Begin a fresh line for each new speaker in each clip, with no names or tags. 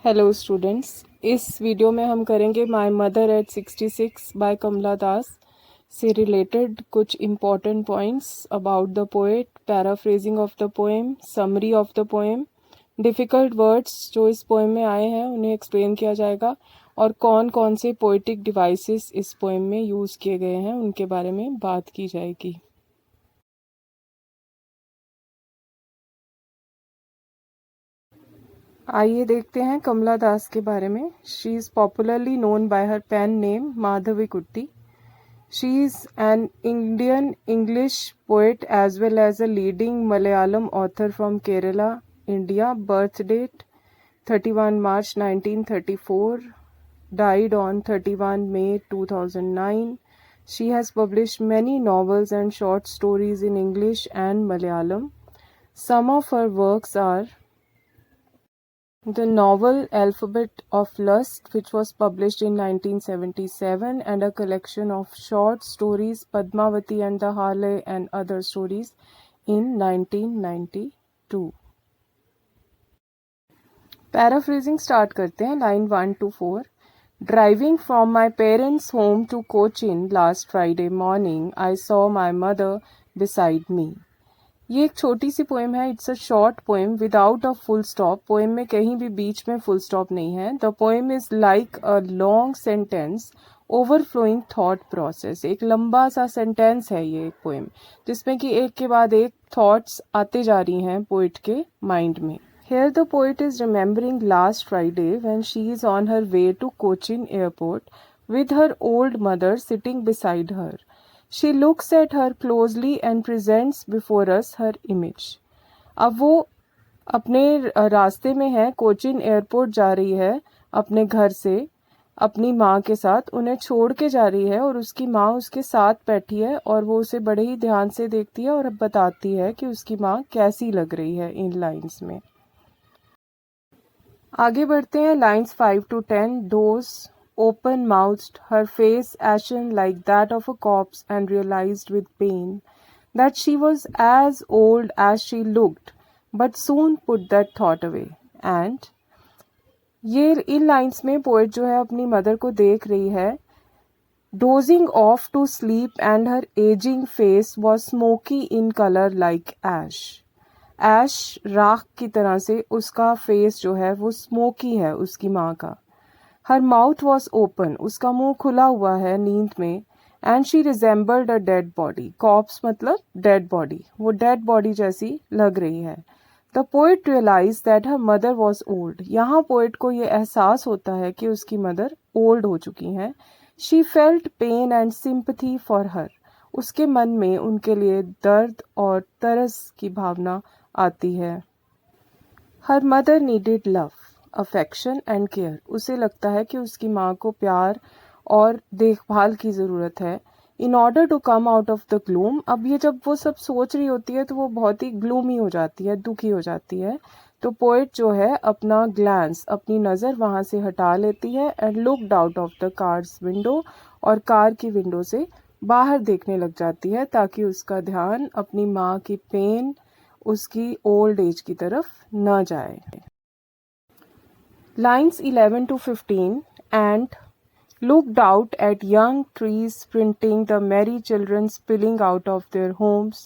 Hello students, इस video में हम करेंगे माय मदर एट 66 बाय कमला दास से रिलेटेड कुछ important points about the poet, paraphrasing of the poem, summary of the poem, difficult words जो इस पोएम में आए हैं उन्हें एक्सप्लेन किया जाएगा और कौन कौन से पोएटिक डिवाइसेस इस पोएम में यूज़ किए गए हैं उनके बारे में बात की जाएगी। आइए देखते हैं कमला दास के बारे में। She is popularly known by her pen name Madhavikutty. She is an Indian English poet as well as a leading Malayalam author from Kerala, India. Birth date 31 March 1934. Died on 31 May 2009. She has published many novels and short stories in English and Malayalam. Some of her works are the novel Alphabet of Lust, which was published in 1977, and a collection of short stories Padmavati and the Harley and other stories in 1992. Paraphrasing start करते हैं, line 1 to 4. Driving from my parents' home to Cochin last Friday morning, I saw my mother beside me. ये एक छोटी सी poem है. It's a short poem without a full stop. Poem में कहीं भी बीच में फुल स्टॉप नहीं है. The poem is like a long sentence overflowing thought process. एक लंबा सा सेंटेंस है ये एक पोएम जिसमें कि एक के बाद एक थॉट्स आते जा रही हैं पोइट के माइंड में. Here the poet is remembering last Friday when she is on her way to Cochin airport with her old mother sitting beside her. She looks at her closely and presents before us her image. अब वो अपने रास्ते में है, Cochin airport जा रही है अपने घर से अपनी माँ के साथ. उन्हें छोड़ के जा रही है और उसकी माँ उसके साथ बैठी है और वो उसे बड़े ही ध्यान से देखती है और बताती है कि उसकी माँ कैसी लग रही है इन लाइंस में. आगे बढ़ते हैं. Lines 5 to 10. Those open-mouthed, her face ashen like that of a corpse, and realized with pain that she was as old as she looked, but soon put that thought away. And ये इन lines में poet जो है अपनी mother को देख रही है. Dozing off to sleep, and her aging face was smoky in color like ash. ऐश राख की तरह से उसका फेस जो है वो स्मोकी है उसकी माँ का. हर माउथ वॉज ओपन, उसका मुंह खुला हुआ है नींद में. And she resembled a dead body. Corpse मतलब डेड बॉडी. वो डेड बॉडी जैसी लग रही है. The poet realise that her mother was old. यहाँ पोएट को ये एहसास होता है कि उसकी मदर ओल्ड हो चुकी हैं. She felt pain and sympathy for her. उसके मन में उनके लिए दर्द और तरस की भावना आती है. Her mother needed love, affection and care. उसे लगता है कि उसकी माँ को प्यार और देखभाल की ज़रूरत है. In order to come out of the gloom. अब ये जब वो सब सोच रही होती है तो वो बहुत ही ग्लूमी हो जाती है, दुखी हो जाती है. तो पोएट जो है अपना ग्लैंस, अपनी नज़र वहाँ से हटा लेती है and looked out of the cars window. और कार की विंडो से बाहर देखने लग जाती है ताकि उसका ध्यान अपनी माँ की पेन, उसकी ओल्ड एज की तरफ न जाए. Lines 11 to 15. And looked out at young trees sprinting, the merry children spilling out of their homes.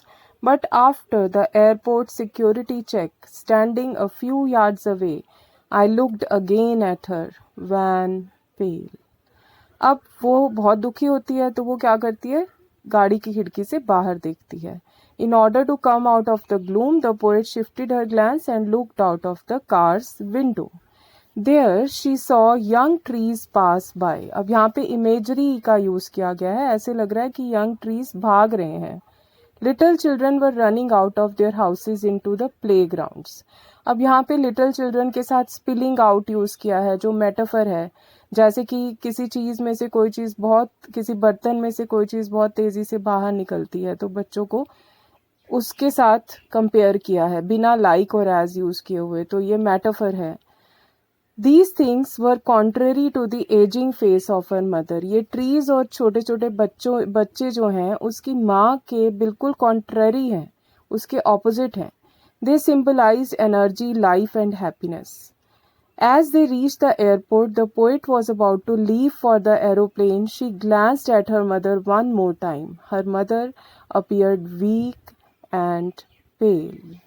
But after the airport security check, standing a few yards away, I looked again at her, wan, pale. अब वो बहुत दुखी होती है तो वो क्या करती है, गाड़ी की खिड़की से बाहर देखती है. In order to come out of the gloom, the poet shifted her glance and looked out of the car's window. There she saw young trees pass by. अब यहाँ पे इमेजरी का यूज किया गया है. ऐसे लग रहा है कि यंग ट्रीज भाग रहे हैं. Little children were running out of their houses into the playgrounds. अब यहाँ पे लिटिल चिल्ड्रन के साथ स्पिलिंग आउट यूज किया है जो मेटाफर है. जैसे कि किसी चीज में से कोई चीज बहुत, किसी बर्तन में से कोई चीज बहुत तेजी से बाहर निकलती है तो बच्चों को उसके साथ कंपेयर किया है बिना लाइक और एज यूज किए हुए. तो ये मेटाफर है. These things were contrary to the aging face of her mother. ये ट्रीज और छोटे छोटे बच्चे जो हैं उसकी माँ के बिल्कुल कॉन्ट्ररी हैं, उसके ऑपोजिट हैं. They symbolize energy, life and happiness. As they reached the airport, the poet was about to leave for the aeroplane. She glanced at her mother one more time. Her mother appeared weak and pale.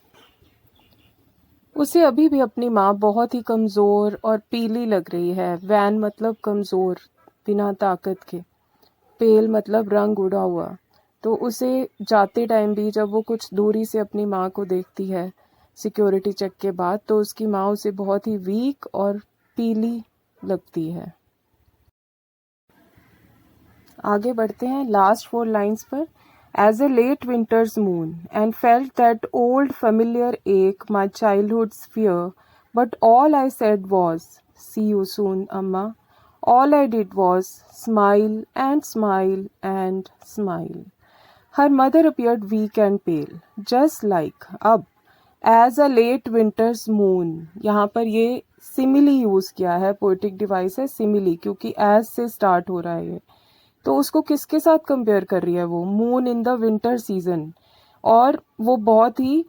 उसे अभी भी अपनी माँ बहुत ही कमज़ोर और पीली लग रही है। वैन मतलब कमज़ोर, बिना ताकत के। पेल मतलब रंग उड़ा हुआ। तो उसे जाते टाइम भी जब वो कुछ दूरी से अपनी माँ को देखती है सिक्योरिटी चेक के बाद, तो उसकी माँ उसे बहुत ही वीक और पीली लगती है। आगे बढ़ते हैं लास्ट 4 लाइन्स पर। As a late winter's moon, and felt that old familiar ache, my childhood's fear, but all I said was, "See you soon, Amma." All I did was smile and smile and smile. Her mother appeared weak and pale, just like अब as a late winter's moon, यहाँ पर ये simile use किया है, poetic device है simile, क्योंकि as से start हो रहा है ये। तो उसको किसके साथ कंपेयर कर रही है वो? Moon in the winter season. और वो बहुत ही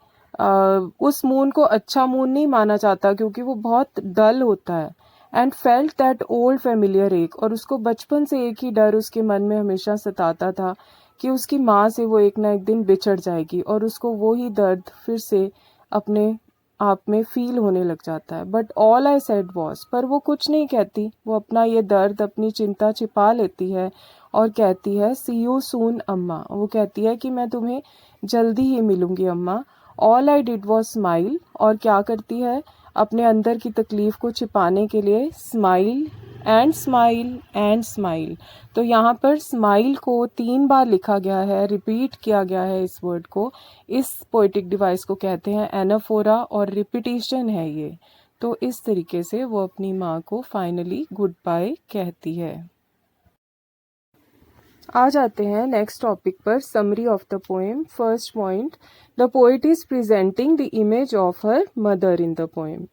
उस मून को अच्छा मून नहीं माना जाता क्योंकि वो बहुत डल होता है। And felt that old familiar एक, और उसको बचपन से एक ही डर उसके मन में हमेशा सताता था कि उसकी माँ से वो एक ना एक दिन बिछड़ जाएगी, और उसको वो ही दर्द फिर से अपने आप में फील होने लग जाता है। But all I said was, पर वो कुछ नहीं कहती, वो अपना ये दर्द अपनी चिंता छिपा लेती है और कहती है सी यू सून अम्मा। वो कहती है कि मैं तुम्हें जल्दी ही मिलूंगी अम्मा। All I did was smile, और क्या करती है अपने अंदर की तकलीफ को छिपाने के लिए smile and smile and smile. तो यहाँ पर स्माइल को 3 बार लिखा गया है, रिपीट किया गया है इस वर्ड को। इस पोएटिक डिवाइस को कहते हैं एनाफोरा, और रिपीटिशन है ये। तो इस तरीके से वो अपनी माँ को फाइनली गुड बाय कहती है। आ जाते हैं नेक्स्ट टॉपिक पर, summary of the poem. First point, the poet is presenting the image of her mother in the poem.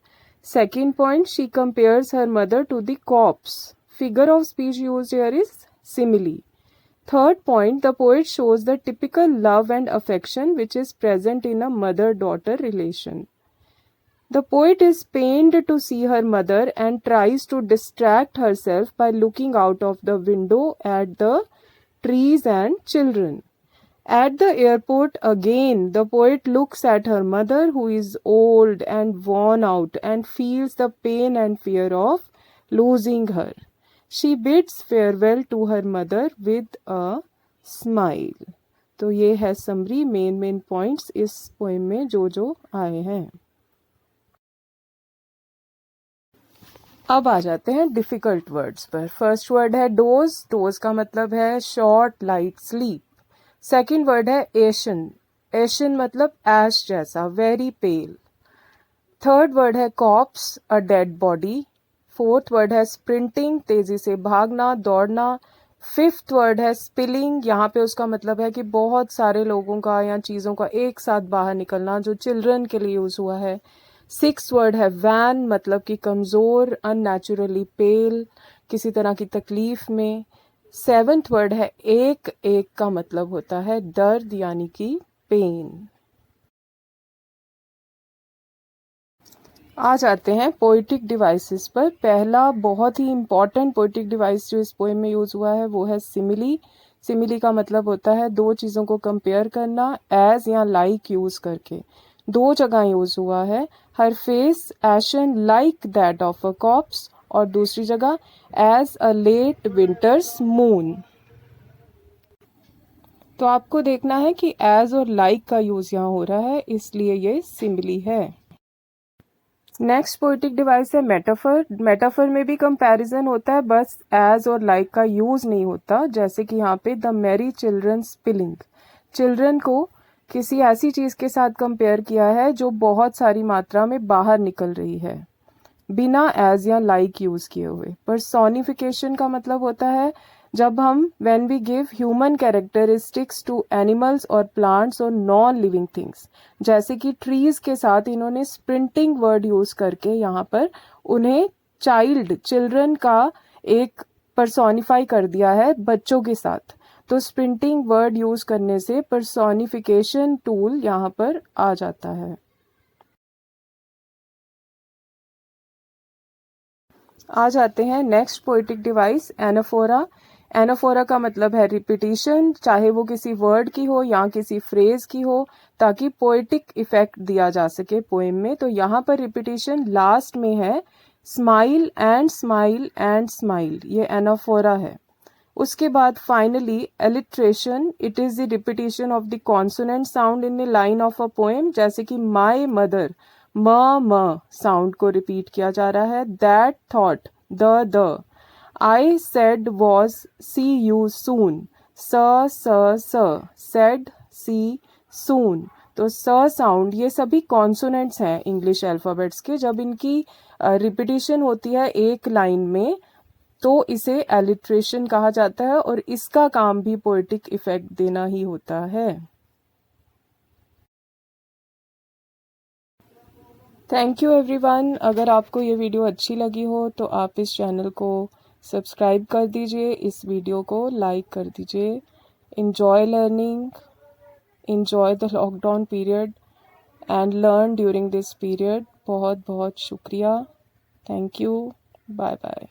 Second point, she compares her mother to the corpse. Figure of speech used here is simile. Third point, the poet shows the typical love and affection which is present in a mother-daughter relation. The poet is pained to see her mother and tries to distract herself by looking out of the window at the trees and children. At the airport again, the poet looks at her mother, who is old and worn out, and feels the pain and fear of losing her. She bids farewell to her mother with a smile. तो ये है summary, main points इस poem में जो आए हैं। अब आ जाते हैं डिफिकल्ट वर्ड्स पर। फर्स्ट वर्ड है डोज। डोज का मतलब है short light sleep. Second word है एशन। एशन मतलब ऐश जैसा, वेरी पेल। थर्ड वर्ड है corpse, a dead body. Fourth word है स्प्रिंटिंग, तेजी से भागना, दौड़ना। फिफ्थ वर्ड है स्पिलिंग। यहाँ पे उसका मतलब है कि बहुत सारे लोगों का या चीज़ों का एक साथ बाहर निकलना, जो चिल्ड्रन के लिए यूज़ हुआ है। सिक्स वर्ड है वैन, मतलब कि कमज़ोर, अननेचुरली पेल, किसी तरह की तकलीफ में। सेवन्थ वर्ड है एक। एक का मतलब होता है दर्द, यानी कि पेन। आ जाते हैं पोइटिक डिवाइसेस पर। पहला बहुत ही इम्पॉर्टेंट पोइटिक डिवाइस जो इस पोएम में यूज़ हुआ है वो है सिमिली। सिमिली का मतलब होता है दो चीज़ों को कंपेयर करना, एज या लाइक यूज़ करके। दो जगह यूज़ हुआ है, her face ashen like that of a corpse, और दूसरी जगह as a late winter's moon. तो आपको देखना है कि एज और लाइक का यूज़ यहाँ हो रहा है, इसलिए ये सिमिली है। नेक्स्ट पोएटिक डिवाइस है मेटाफर। मेटाफर में भी कंपैरिजन होता है, बस एज और लाइक का यूज नहीं होता। जैसे कि यहाँ पे the Mary children spilling, children को किसी ऐसी चीज के साथ कंपेयर किया है जो बहुत सारी मात्रा में बाहर निकल रही है, बिना एज या लाइक यूज किए हुए। पर्सोनिफिकेशन का मतलब होता है जब हम when we give human characteristics to animals और प्लांट्स और नॉन लिविंग थिंग्स। जैसे कि ट्रीज के साथ इन्होंने स्प्रिंटिंग वर्ड यूज करके यहाँ पर उन्हें चिल्ड्रन का एक पर्सोनिफाई कर दिया है बच्चों के साथ। तो स्प्रिंटिंग वर्ड यूज करने से पर्सोनिफिकेशन टूल यहाँ पर आ जाता है। आ जाते हैं next poetic device, anaphora. Anaphora का मतलब है रिपीटिशन, चाहे वो किसी वर्ड की हो या किसी फ्रेज की हो, ताकि पोइटिक इफेक्ट दिया जा सके पोएम में। तो यहाँ पर रिपीटिशन लास्ट में है, smile and smile and smile, ये एनाफोरा है। उसके बाद finally alliteration, it is the repetition of the consonant sound in the line of a poem, जैसे कि माई मदर, म साउंड को रिपीट किया जा रहा है। That thought, the I said was see you soon, स said see soon। तो स साउंड, ये सभी कॉन्सोनेंट्स हैं इंग्लिश अल्फ़ाबेट्स के। जब इनकी रिपीटिशन होती है एक लाइन में तो इसे एलिट्रेशन कहा जाता है, और इसका काम भी पोएटिक इफेक्ट देना ही होता है। Thank you everyone. अगर आपको ये वीडियो अच्छी लगी हो तो आप इस चैनल को सब्सक्राइब कर दीजिए, इस वीडियो को लाइक कर दीजिए। enjoy learning, enjoy the lockdown period and learn during this period। बहुत बहुत शुक्रिया। Thank you. Bye bye.